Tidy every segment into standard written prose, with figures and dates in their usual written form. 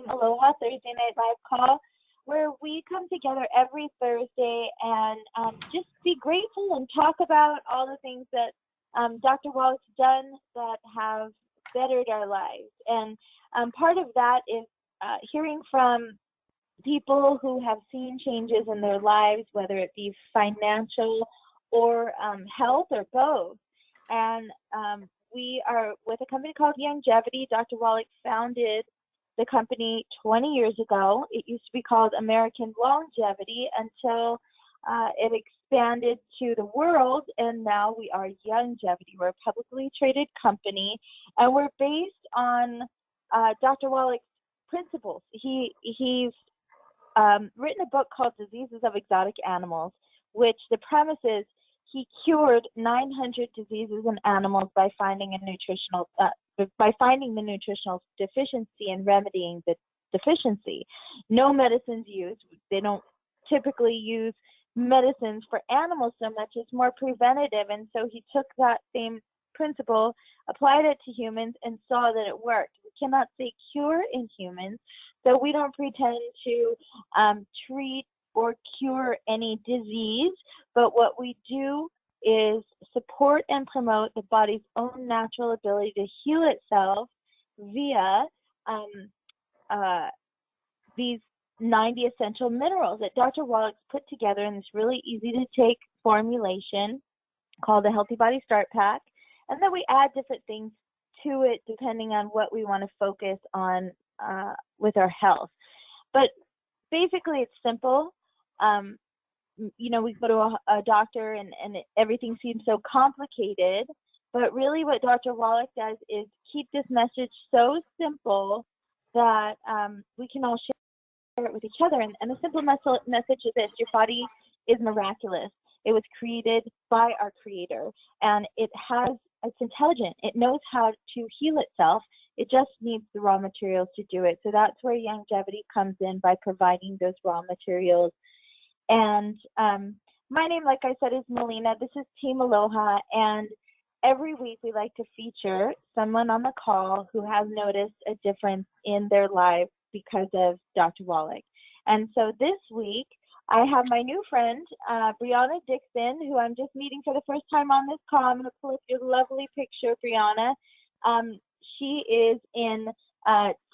Aloha Thursday Night Live call, where we come together every Thursday and just be grateful and talk about all the things that Dr. Wallach's done that have bettered our lives. And part of that is hearing from people who have seen changes in their lives, whether it be financial or health or both. And we are with a company called Youngevity. Dr. Wallach founded the company 20 years ago. It used to be called American Longevity until it expanded to the world, and now we are Youngevity. We're a publicly traded company, and we're based on Dr. Wallach's principles. He's written a book called Diseases of Exotic Animals, which the premise is he cured 900 diseases in animals by finding the nutritional deficiency and remedying the deficiency. No medicines used. They don't typically use medicines for animals so much. It's more preventative. And so he took that same principle, applied it to humans, and saw that it worked. We cannot say cure in humans, so we don't pretend to treat or cure any disease, but what we do is support and promote the body's own natural ability to heal itself via these 90 essential minerals that Dr. Wallach's put together in this really easy to take formulation called the Healthy Body Start Pack. And then we add different things to it depending on what we want to focus on with our health. But basically it's simple. We go to a doctor and everything seems so complicated, but really what Dr. Wallach does is keep this message so simple that we can all share it with each other. And the simple message is this: your body is miraculous. It was created by our Creator, and it's intelligent. It knows how to heal itself. It just needs the raw materials to do it. So that's where Youngevity comes in, by providing those raw materials. And my name, like I said, is Melina. This is Team Aloha, and every week we like to feature someone on the call who has noticed a difference in their life because of Dr. Wallach. And so this week I have my new friend, Briona Dixon, who I'm just meeting for the first time on this call. I'm going to pull up your lovely picture, Briona. She is in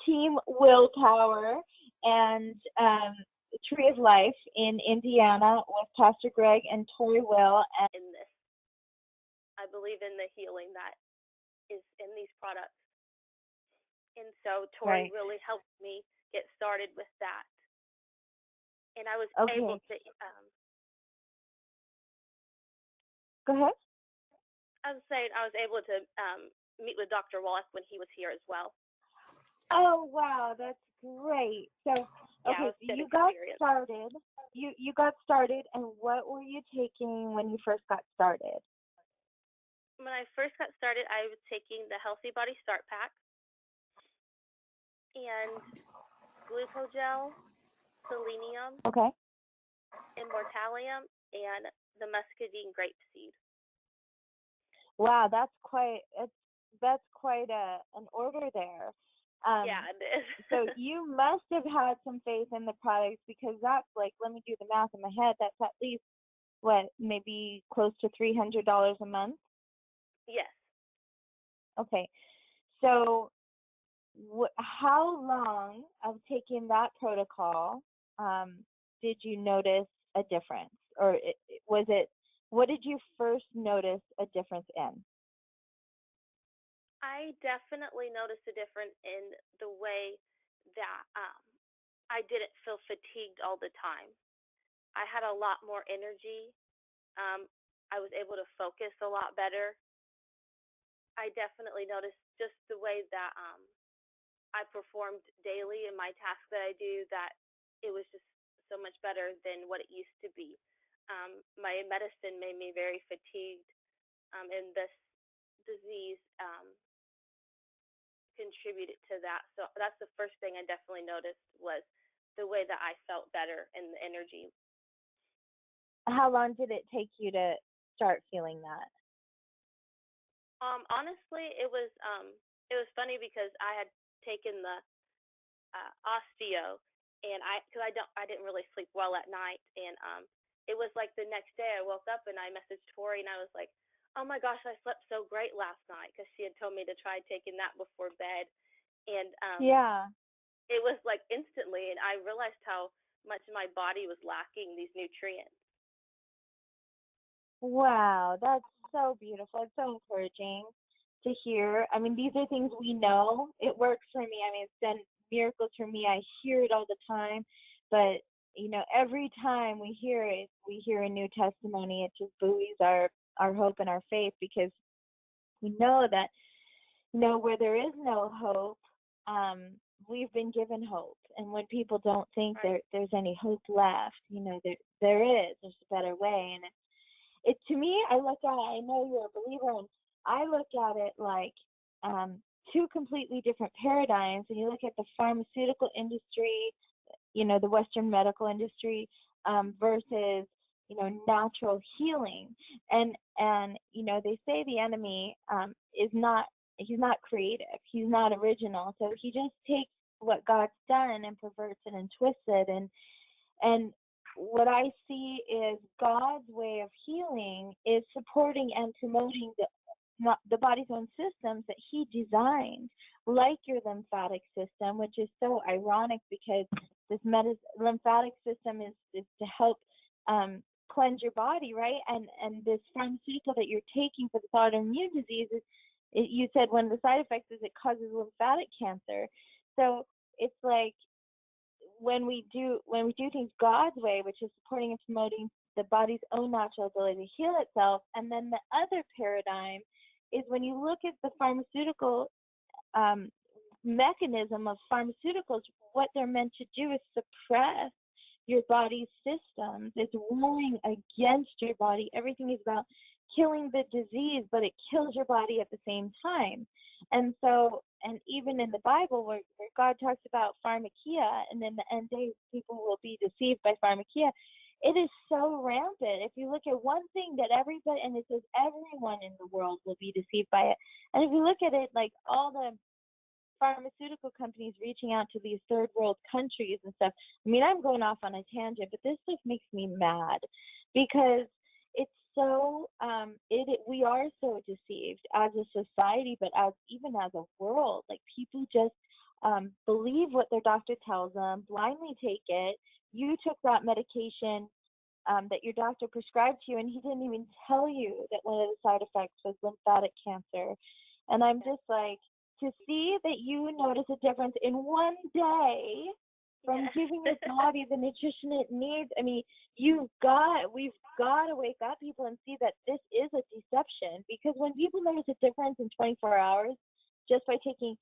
Team Willpower and Tree of Life in Indiana with Pastor Greg and Tori Will. And in this, I believe in the healing that is in these products. And so Tori really helped me get started with that. And I was able to go ahead. I was saying I was able to meet with Dr. Wallach when he was here as well. Oh wow, that's great. So okay, so you got started. You got started, and what were you taking when you first got started? When I first got started, I was taking the Healthy Body Start Pack and glucogel, selenium, immortalium, and the muscadine grapeseed. Wow, that's quite an order there. Yeah, it is. So you must have had some faith in the products, because that's like, let me do the math in my head, that's at least maybe close to $300 a month? Yes. Okay, so how long of taking that protocol did you notice a difference, or what did you first notice a difference in? I definitely noticed a difference in the way that I didn't feel fatigued all the time. I had a lot more energy. I was able to focus a lot better. I definitely noticed just the way that I performed daily in my tasks that I do, that it was just so much better than what it used to be. My medicine made me very fatigued, and this disease contributed to that. So that's the first thing I definitely noticed, was the way that I felt better and the energy. How long did it take you to start feeling that? Honestly, it was funny, because I had taken the osteo, and I didn't really sleep well at night, and it was like the next day I woke up and I messaged Tori and I was like, oh my gosh, I slept so great last night because she had told me to try taking that before bed, and Yeah. it was like instantly, and I realized how much my body was lacking these nutrients. Wow, that's so beautiful. It's so encouraging to hear. I mean, these are things we know. It works for me. I mean, it's done miracles for me. I hear it all the time. But, every time we hear it, we hear a new testimony. It just buoys our hope and our faith, because we know that, where there is no hope, we've been given hope. And when people don't think Right. there's any hope left, there is. There's a better way. And it to me, I look at it, I know you're a believer, and I look at it like two completely different paradigms. And you look at the pharmaceutical industry, the Western medical industry, versus, natural healing. And they say the enemy is not, he's not creative, he's not original, so he just takes what God's done and perverts it and twists it. And what I see is God's way of healing is supporting and promoting the body's own systems that He designed, like your lymphatic system, which is so ironic because this lymphatic system is to help cleanse your body, right? And this pharmaceutical that you're taking for this autoimmune disease you said one of the side effects is it causes lymphatic cancer. So it's like, when we do things God's way, which is supporting and promoting the body's own natural ability to heal itself. And then the other paradigm is when you look at the pharmaceutical mechanism of pharmaceuticals, what they're meant to do is suppress your body's systems. It's warring against your body. Everything is about killing the disease, but it kills your body at the same time. And so, and even in the Bible, where God talks about pharmakia, and in the end days, people will be deceived by pharmakia, it is so rampant. If you look at one thing that everybody, and it says everyone in the world will be deceived by it. And if you look at it, like all the pharmaceutical companies reaching out to these third world countries and stuff. I mean, I'm going off on a tangent, but this stuff makes me mad because it's so we are so deceived as a society, but even as a world. Like, people just believe what their doctor tells them, blindly take it. You took that medication that your doctor prescribed to you, and he didn't even tell you that one of the side effects was lymphatic cancer. And I'm just like, to see that you notice a difference in one day from giving your body the nutrition it needs. I mean, we've got to wake up, people, and see that this is a deception. Because when people notice a difference in 24 hours just by taking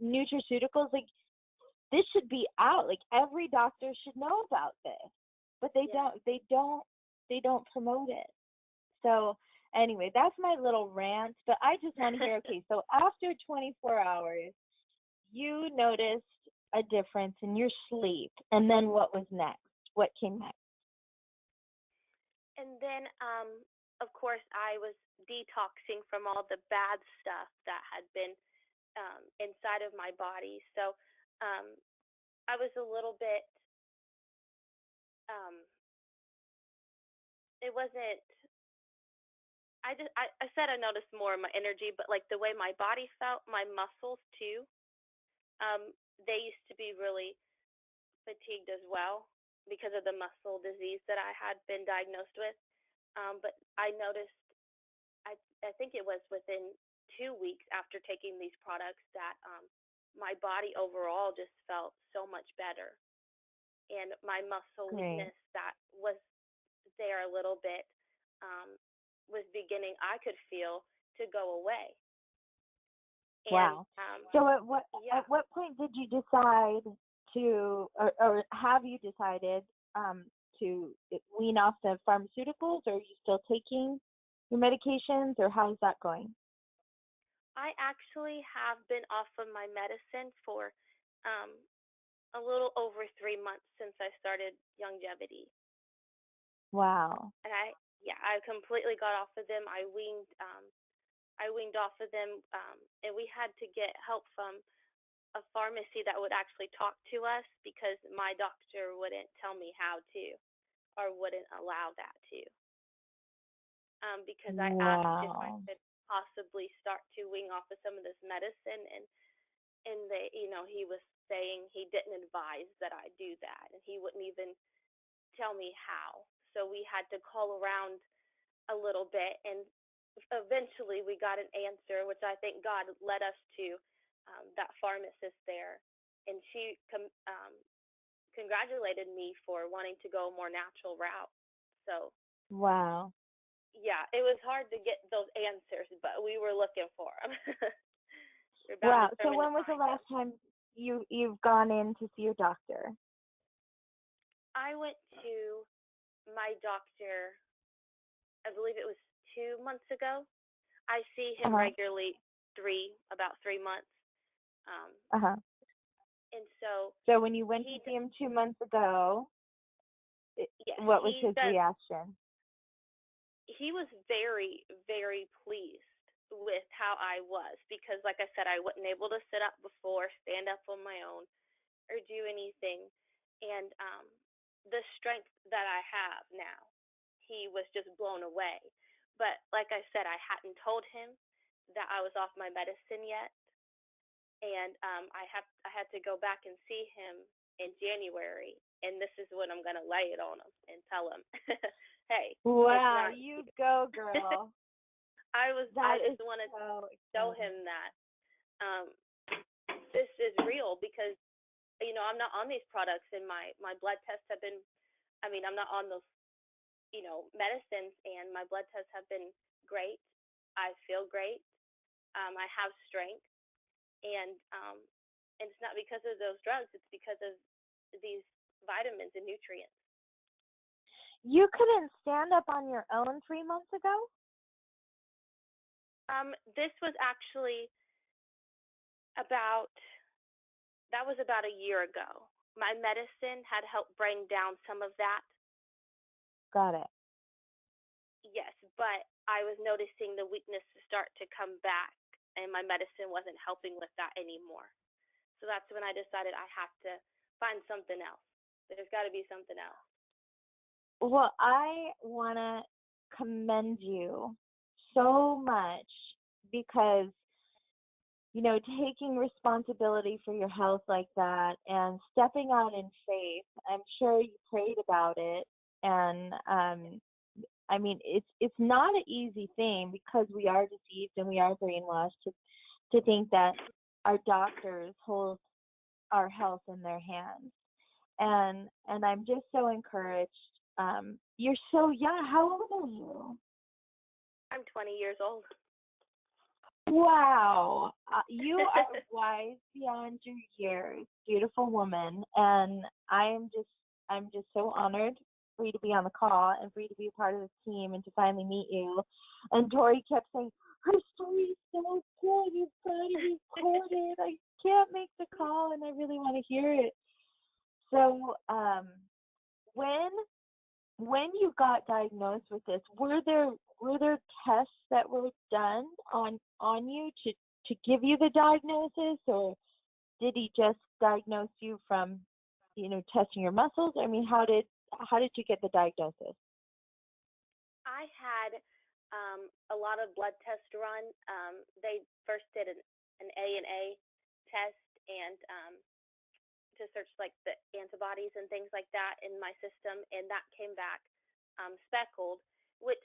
nutraceuticals, like, this should be out. Like, every doctor should know about this, but they don't promote it. So anyway, that's my little rant, but I just want to hear, okay, so after 24 hours, you noticed a difference in your sleep, and then what was next? What came next? And then, of course, I was detoxing from all the bad stuff that had been inside of my body. So I was a little bit, um, it wasn't, I said I noticed more of my energy, but like the way my body felt, my muscles too, they used to be really fatigued as well because of the muscle disease that I had been diagnosed with. But I noticed, I think it was within 2 weeks after taking these products that my body overall just felt so much better. And my muscle Great. weakness that was there a little bit was beginning, I could feel, to go away. And Wow. So at yeah, what point did you decide to, or have you decided to wean off the pharmaceuticals, or are you still taking your medications, or how's that going? I actually have been off of my medicine for um, a little over 3 months since I started Youngevity. Wow. And I completely got off of them. I weaned off of them, and we had to get help from a pharmacy that would actually talk to us because my doctor wouldn't tell me how to or wouldn't allow that to. Because I asked if I Wow. could possibly start to wean off of some of this medicine, and they, he was saying he didn't advise that I do that, and he wouldn't even tell me how. So we had to call around a little bit, and eventually we got an answer, which I think God led us to that pharmacist there, and she congratulated me for wanting to go a more natural route. So Wow. yeah, it was hard to get those answers, but we were looking for them. We're Wow. So determined to when was the find them. last time you've gone in to see your doctor? I went to my doctor, I believe it was 2 months ago. I see him Uh-huh. regularly about 3 months. Um, Uh-huh. and so So when you went to he, see him 2 months ago, yes, what was he his does. reaction? He was very, very pleased with how I was because, like I said, I wasn't able to sit up before, stand up on my own, or do anything. And the strength that I have now, he was just blown away. But like I said, I hadn't told him that I was off my medicine yet, and I had to go back and see him in January, and this is when I'm gonna lay it on him and tell him, hey, it's Wow, not. you go, girl. I That is just want to so show exciting. him that um, this is real because I'm not on these products, and my blood tests have been. I mean, I'm not on those medicines, and my blood tests have been great. I feel great. I have strength, and it's not because of those drugs. It's because of these vitamins and nutrients. You couldn't stand up on your own 3 months ago? This was actually that was about a year ago. My medicine had helped bring down some of that. Got it. Yes, but I was noticing the weakness start to come back, and my medicine wasn't helping with that anymore. So that's when I decided I have to find something else. There's got to be something else. Well, I want to commend you so much because, taking responsibility for your health like that and stepping out in faith. I'm sure you prayed about it. And I mean, it's not an easy thing because we are deceived and we are brainwashed to think that our doctors hold our health in their hands. And I'm just so encouraged. You're so young. How old are you? I'm 20 years old. Wow. You are wise beyond your years, beautiful woman. And I'm just so honored for you to be on the call and for you to be a part of the team and to finally meet you. And Tori kept saying, her story is so good. You've got to record it. I can't make the call and I really want to hear it. So when you got diagnosed with this, were there tests that were done on you to give you the diagnosis, or did he just diagnose you from testing your muscles? I mean, how did you get the diagnosis? I had a lot of blood tests run. They first did an A test and to search like the antibodies and things like that in my system, and that came back speckled, which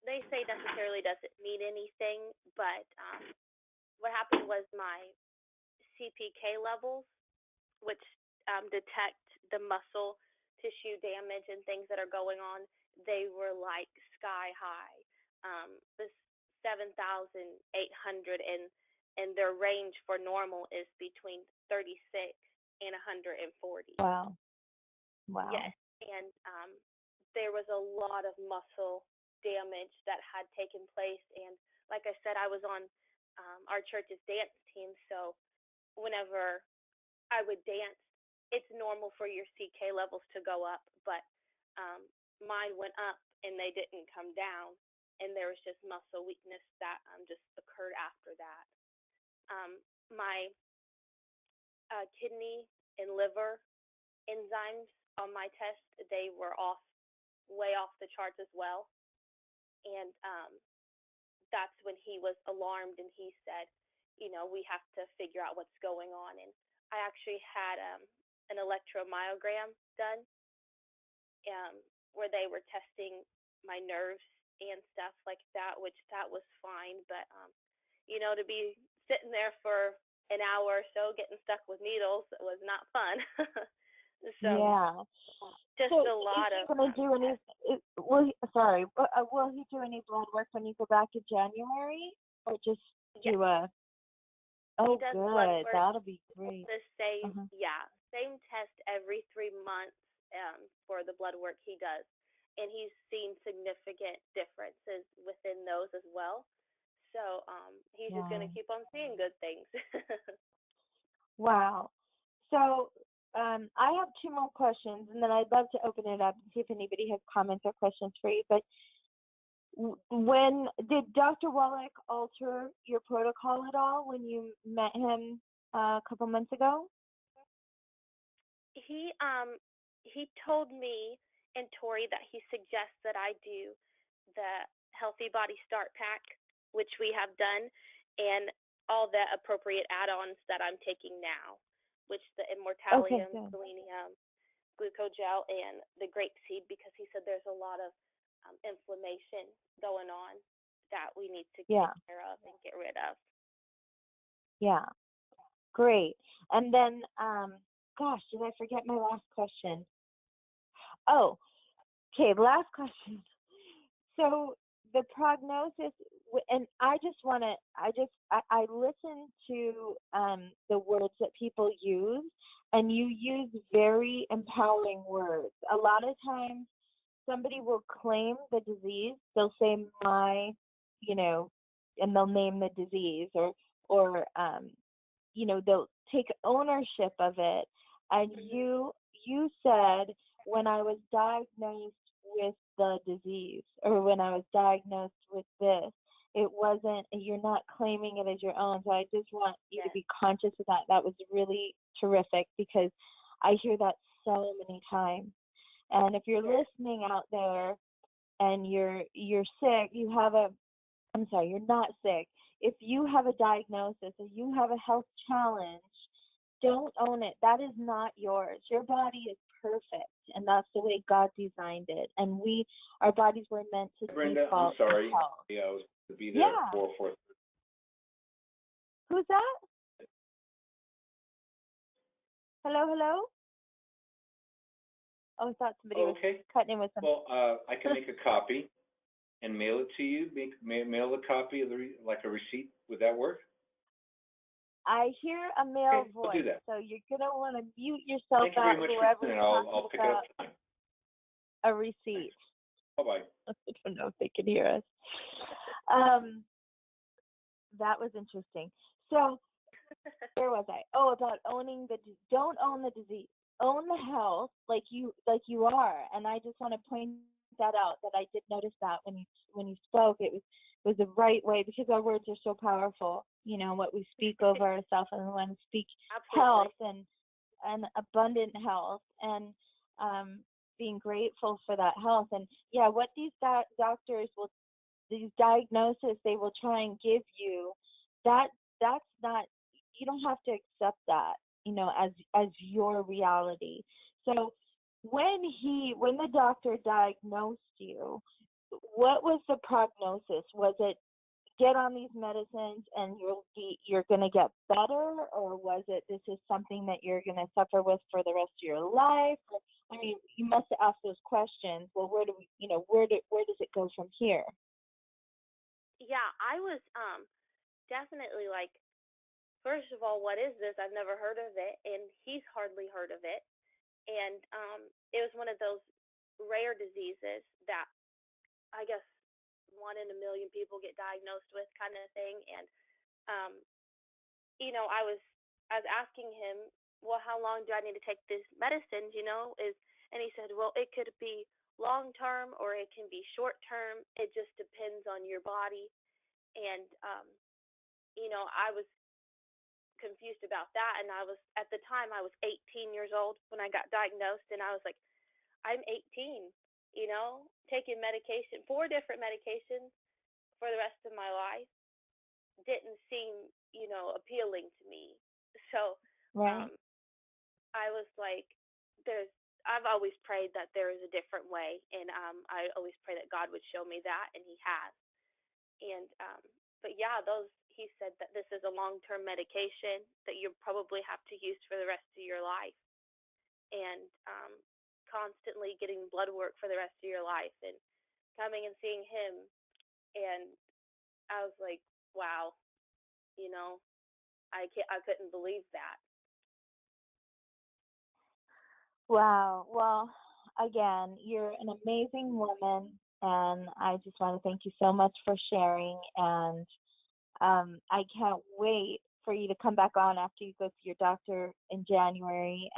they say necessarily doesn't mean anything, but what happened was my CPK levels, which detect the muscle tissue damage and things that are going on, they were like sky high. This 7,800, and their range for normal is between 36 and 140. Wow. Yes, and there was a lot of muscle damage that had taken place, and like I said, I was on our church's dance team, so whenever I would dance, it's normal for your CK levels to go up, but mine went up and they didn't come down, and there was just muscle weakness that just occurred after that. My kidney and liver enzymes on my test. They were off, way off the charts as well. And that's when he was alarmed and he said, we have to figure out what's going on. And I actually had an electromyogram done, where they were testing my nerves and stuff like that, which that was fine. But to be sitting there for an hour or so getting stuck with needles was not fun. So Yeah. just So a lot is he of going to do any? Will he do any blood work when you go back in January, or just yes, do a? Oh, he does blood good. work. That'll be great. The same, Uh-huh. same test every 3 months for the blood work he does, and he's seen significant differences within those as well. So he's just going Yeah. to keep on seeing good things. Wow. So I have two more questions, and then I'd love to open it up and see if anybody has comments or questions for you. But when did Dr. Wallach alter your protocol at all when you met him a couple months ago? He told me and Tori that he suggests that I do the Healthy Body Start Pack, which we have done, and all the appropriate add-ons that I'm taking now, which the Okay, Immortalium, good. Selenium, Glucogel, and the Grapeseed, because he said there's a lot of inflammation going on that we need to Yeah, take care of and get rid of. yeah, great. And then, gosh, did I forget my last question? Oh, okay, last question. So the prognosis, and I just want to, I listen to the words that people use, and you use very empowering words. A lot of times somebody will claim the disease, they'll say and they'll name the disease, or they'll take ownership of it. And you said, when I was diagnosed with the disease, or when I was diagnosed with this, it wasn't, you're not claiming it as your own. So I just want you to Yes. be conscious of that. That was really terrific, because I hear that so many times. And if you're listening out there and you're sick, you're not sick. If you have a diagnosis or you have a health challenge, don't own it. That is not yours. Your body is perfect, and that's the way God designed it. And our bodies were meant to Brenda, default I'm sorry. to health. Yeah, I was to be there Yeah. 4:30. Who's that? Hello? Oh, I thought somebody was cutting in with something. Well, I can make a copy and mail it to you. Mail a copy of like a receipt. Would that work? I hear a male Okay, voice, I'll do that. so you're gonna want to mute yourself Thank you out. very much Whoever's and talking I'll pick it up about tonight. a receipt. Bye-bye. I don't know if they can hear us. That was interesting. So where was I? Oh, about owning don't own the disease. Own the health like you are. And I just want to point that out, that I did notice that when you spoke, it was the right way, because our words are so powerful. What we speak over ourselves, and when we speak health and abundant health, and being grateful for that health. And yeah, what these doctors these diagnoses they will try and give you, that's not, you don't have to accept that, as your reality. So when the doctor diagnosed you, what was the prognosis? Was it get on these medicines and you're going to get better, or was it this is something that you're going to suffer with for the rest of your life? I mean, you must have asked those questions. Well, where does it go from here? Yeah, I was definitely like, first of all, what is this? I've never heard of it, and he's hardly heard of it. And it was one of those rare diseases that I guess 1 in a million people get diagnosed with, kind of thing. And I was asking him, well, how long do I need to take this medicine? And he said, well, it could be long term or it can be short term. It just depends on your body. And I was confused about that. And at the time, I was 18 years old when I got diagnosed, and I was like, I'm 18, taking medication, 4 different medications for the rest of my life didn't seem, appealing to me. So Right. I was like, I've always prayed that there is a different way, and I always pray that God would show me that, and He has. And but yeah, he said that this is a long-term medication that you probably have to use for the rest of your life, and constantly getting blood work for the rest of your life, and coming and seeing him. And I was like, wow, I couldn't believe that. Wow. Well, again, you're an amazing woman, and I just want to thank you so much for sharing. And I can't wait for you to come back on after you go to your doctor in January,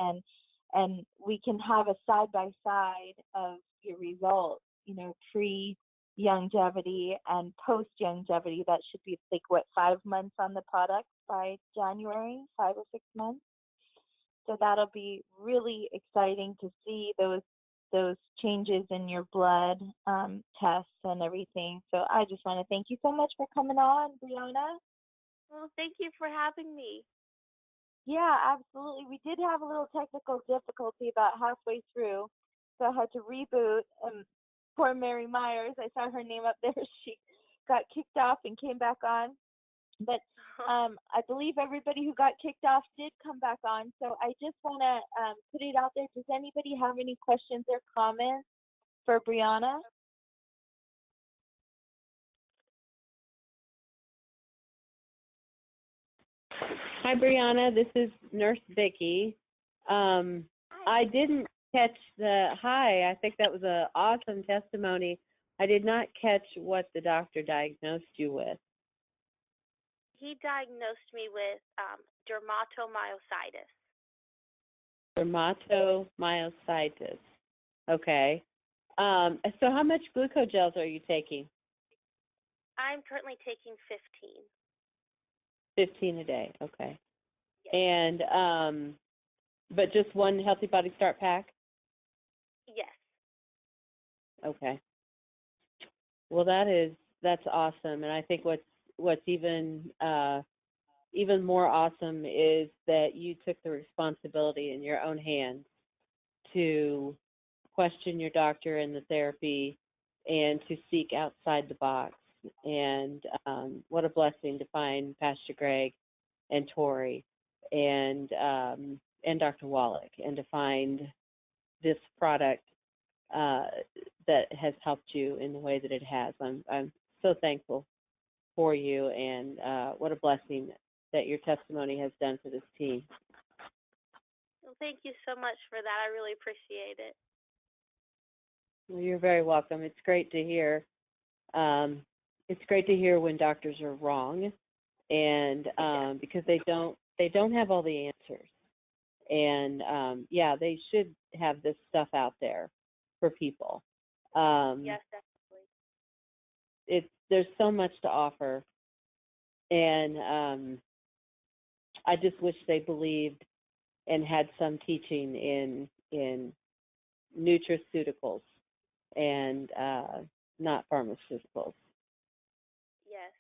and we can have a side by side of your results. Pre Youngevity and post Youngevity. That should be like 5 months on the product by January, 5 or 6 months. So that'll be really exciting to see those changes in your blood tests and everything. So I just want to thank you so much for coming on, Briona. Well, thank you for having me. Yeah, absolutely. We did have a little technical difficulty about halfway through, so I had to reboot. Poor Mary Myers, I saw her name up there. She got kicked off and came back on. But I believe everybody who got kicked off did come back on. So I just want to put it out there. Does anybody have any questions or comments for Briona? Hi, Briona. This is Nurse Vicki. I didn't catch hi. I think that was an awesome testimony. I did not catch what the doctor diagnosed you with. He diagnosed me with dermatomyositis. Dermatomyositis. Okay. So how much glucogels are you taking? I'm currently taking 15. 15 a day. Okay. Yes. And but just one Healthy Body Start pack? Yes. Okay. Well, that's awesome, and I think what's even more awesome is that you took the responsibility in your own hands to question your doctor and the therapy, and to seek outside the box. And what a blessing to find Pastor Greg and Tori and Dr. Wallach, and to find this product that has helped you in the way that it has. I'm so thankful for you, and what a blessing that your testimony has done for this team. Well, thank you so much for that. I really appreciate it. Well, you're very welcome. It's great to hear. It's great to hear when doctors are wrong, and because they don't have all the answers. And they should have this stuff out there for people. Yes, definitely. There's so much to offer, and I just wish they believed and had some teaching in nutraceuticals and not pharmaceuticals. Yes.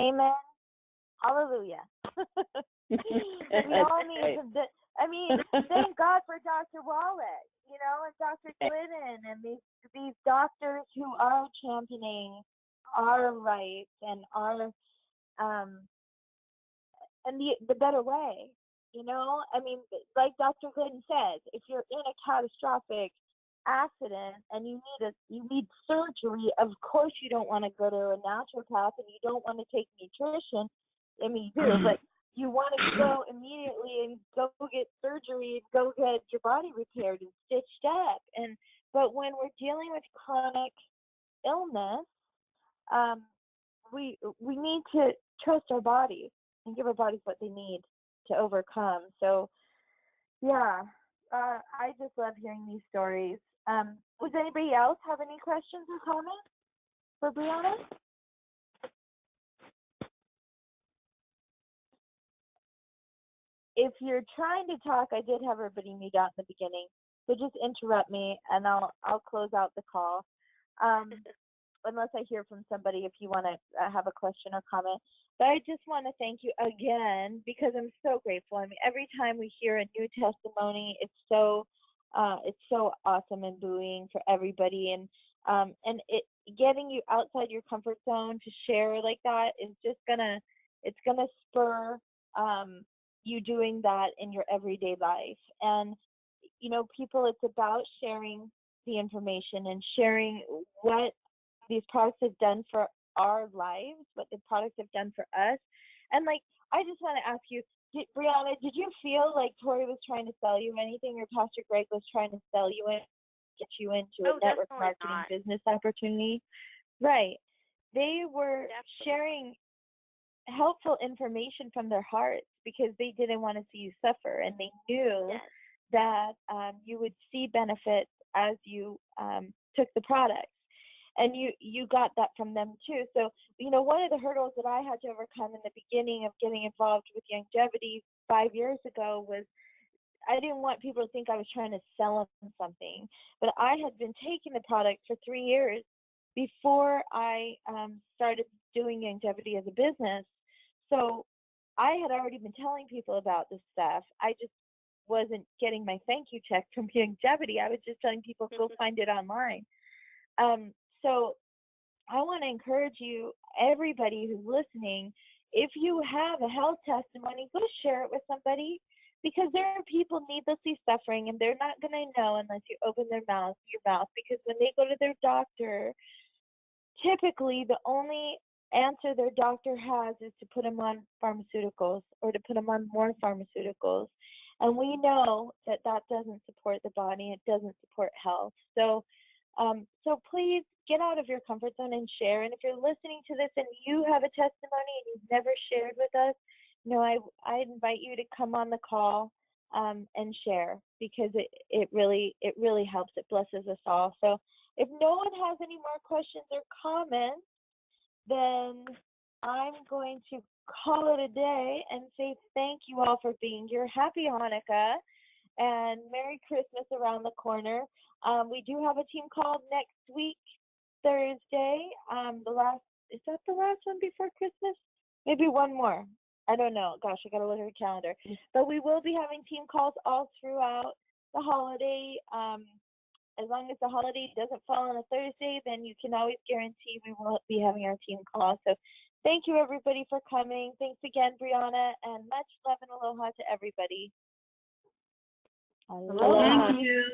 Amen. Hallelujah. We all need to, thank God for Dr. Wallach, and Dr. Glidden, and these doctors who are championing our rights and our and the better way. Like Dr. Glidden says, if you're in a catastrophic accident and you need surgery, of course you don't want to go to a naturopath and you don't want to take nutrition. You do, but you want to go immediately and go get surgery and go get your body repaired and stitched up. But when we're dealing with chronic illness, we need to trust our bodies and give our bodies what they need to overcome. So, yeah, I just love hearing these stories. Does anybody else have any questions or comments? for Briona? If you're trying to talk, I did have everybody mute out in the beginning, so just interrupt me and I'll close out the call. Unless I hear from somebody, if you want to have a question or comment. But I just want to thank you again because I'm so grateful. I mean, every time we hear a new testimony, it's so awesome and buoying for everybody. And it getting you outside your comfort zone to share like that is just it's gonna spur you doing that in your everyday life. And you know, people, it's about sharing the information and sharing what these products have done for our lives, what the products have done for us. And like, I just want to ask you, Briona, did you feel like Tori was trying to sell you anything, or Pastor Greg was trying to sell you in, get you into a network marketing business opportunity? Right. They were sharing helpful information from their hearts because they didn't want to see you suffer, and they knew that you would see benefits as you took the product. And you got that from them too. So, you know, one of the hurdles that I had to overcome in the beginning of getting involved with Youngevity 5 years ago was I didn't want people to think I was trying to sell them something. But I had been taking the product for 3 years before I started doing Youngevity as a business. So I had already been telling people about this stuff. I just wasn't getting my thank you check from Youngevity. I was just telling people, go find it online. So I want to encourage you, everybody who's listening, if you have a health testimony, go share it with somebody, because there are people needlessly suffering and they're not going to know unless you open your mouth, because when they go to their doctor, typically the only answer their doctor has is to put them on pharmaceuticals or to put them on more pharmaceuticals. And we know that that doesn't support the body, it doesn't support health. So please get out of your comfort zone and share. And if you're listening to this and you have a testimony and you've never shared with us, you know, I invite you to come on the call and share, because it really helps. It blesses us all. So if no one has any more questions or comments, then I'm going to call it a day and say thank you all for being here. Happy Hanukkah and Merry Christmas around the corner. We do have a team call next week, Thursday. Is that the last one before Christmas? Maybe one more. I don't know. Gosh, I gotta look at the calendar. But we will be having team calls all throughout the holiday. As long as the holiday doesn't fall on a Thursday, then you can always guarantee we will be having our team call. So thank you, everybody, for coming. Thanks again, Briona, and much love and aloha to everybody. Aloha. Thank you.